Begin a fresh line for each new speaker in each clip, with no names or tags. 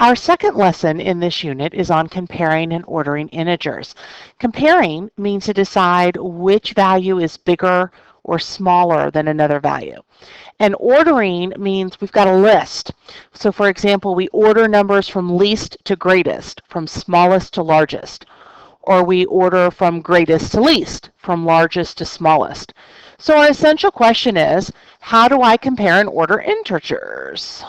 Our second lesson in this unit is on comparing and ordering integers. Comparing means to decide which value is bigger or smaller than another value. And ordering means we've got a list. So for example, we order numbers from least to greatest, from smallest to largest. Or we order from greatest to least, from largest to smallest. So our essential question is, how do I compare and order integers?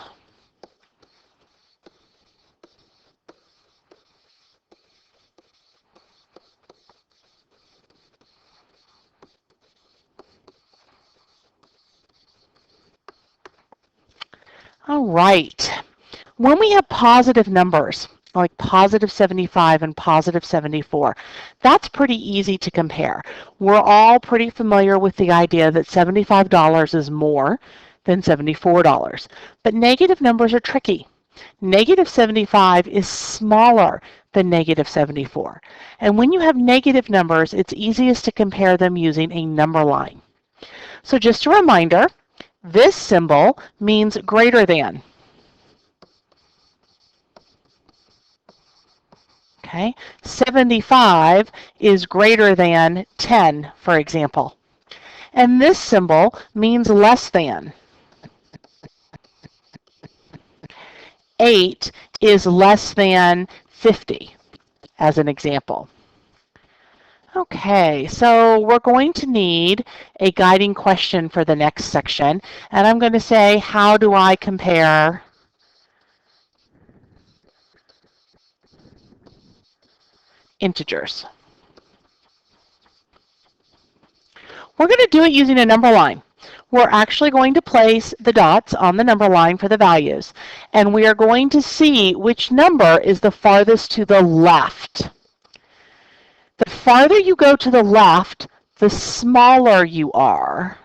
All right. When we have positive numbers, like positive 75 and positive 74, that's pretty easy to compare. We're all pretty familiar with the idea that $75 is more than $74. But negative numbers are tricky. Negative 75 is smaller than negative 74. And when you have negative numbers, it's easiest to compare them using a number line. So just a reminder, this symbol means greater than. Okay, 75 is greater than 10, for example. And this symbol means less than. 8 is less than 50, as an example. Okay, so we're going to need a guiding question for the next section. And I'm going to say, how do I compare integers? We're going to do it using a number line. We're actually going to place the dots on the number line for the values. And we are going to see which number is the farthest to the left. The farther you go to the left, the smaller you are.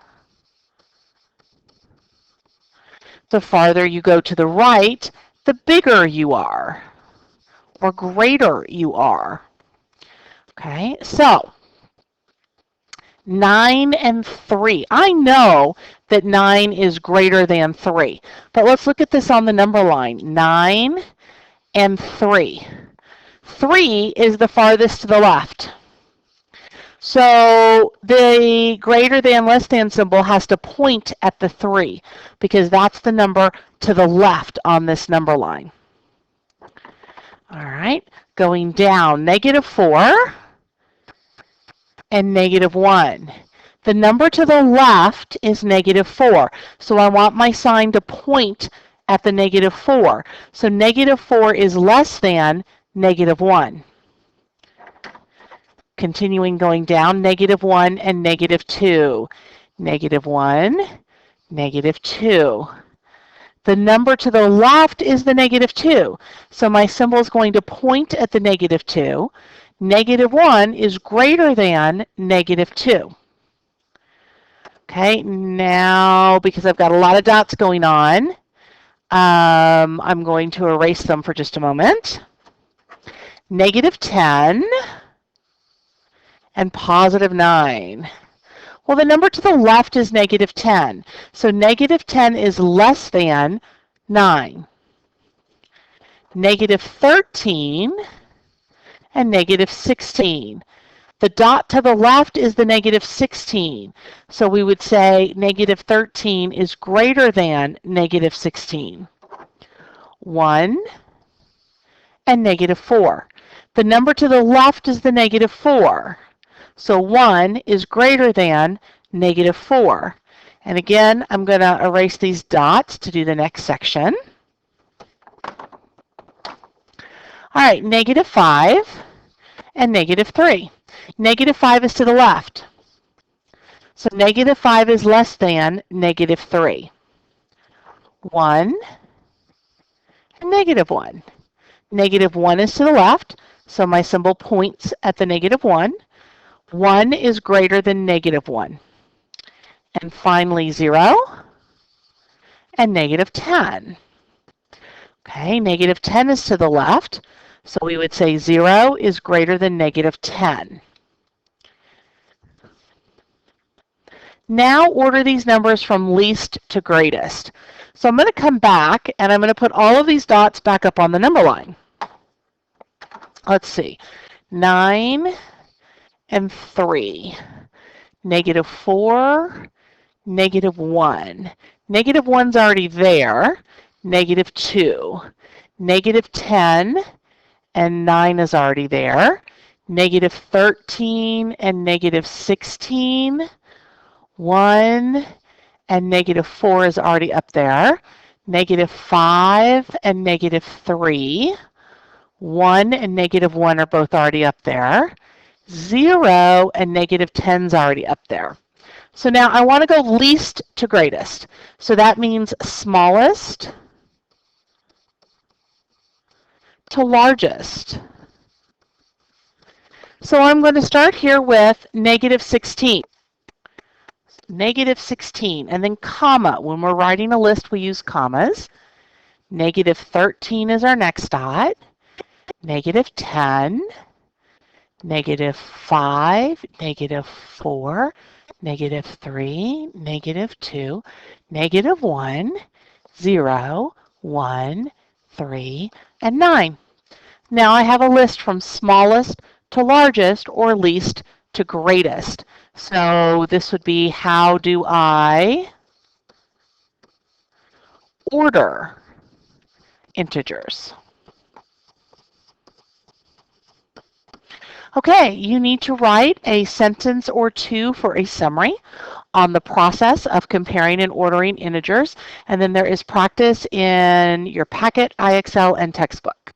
The farther you go to the right, the bigger you are, or greater you are. Okay, so 9 and 3. I know that 9 is greater than 3, but let's look at this on the number line. 9 and 3. 3 is the farthest to the left. So the greater than, less than symbol has to point at the 3 because that's the number to the left on this number line. All right, going down, negative 4 and negative 1. The number to the left is negative 4, so I want my sign to point at the negative 4. So negative 4 is less than negative 1. Continuing going down, negative 1 and negative 2. Negative 1, negative 2. The number to the left is the negative 2. So my symbol is going to point at the negative 2. Negative 1 is greater than negative 2. Okay, now because I've got a lot of dots going on, I'm going to erase them for just a moment. Negative 10 and positive 9. Well, the number to the left is negative 10. So negative 10 is less than 9. Negative 13 and negative 16. The dot to the left is the negative 16. So we would say negative 13 is greater than negative 16. 1 and negative 4. The number to the left is the negative 4. So 1 is greater than negative 4. And again, I'm going to erase these dots to do the next section. All right, negative 5 and negative 3. Negative 5 is to the left. So negative 5 is less than negative 3. 1 and negative 1. Negative 1 is to the left, so my symbol points at the negative 1. 1 is greater than negative 1. And finally 0 and negative 10. Okay, negative 10 is to the left, so we would say 0 is greater than negative 10. Now order these numbers from least to greatest. So I'm going to come back and I'm going to put all of these dots back up on the number line. Let's see. 9 and 3. -4, -1. -1's already there. -2. -10 and 9 is already there. -13 and -16. 1 and -4 is already up there. -5 and -3. 1 and -1 are both already up there. 0 and -10 is already up there. So now I want to go least to greatest. So that means smallest to largest. So I'm going to start here with -16. -16, and then comma. When we're writing a list, we use commas. -13 is our next dot. -10, -5, -4, -3, -2, -1, 0, 1, 3, and 9. Now I have a list from smallest to largest, or least to greatest. So this would be, how do I order integers? Okay, you need to write a sentence or two for a summary on the process of comparing and ordering integers, and then there is practice in your packet, IXL, and textbook.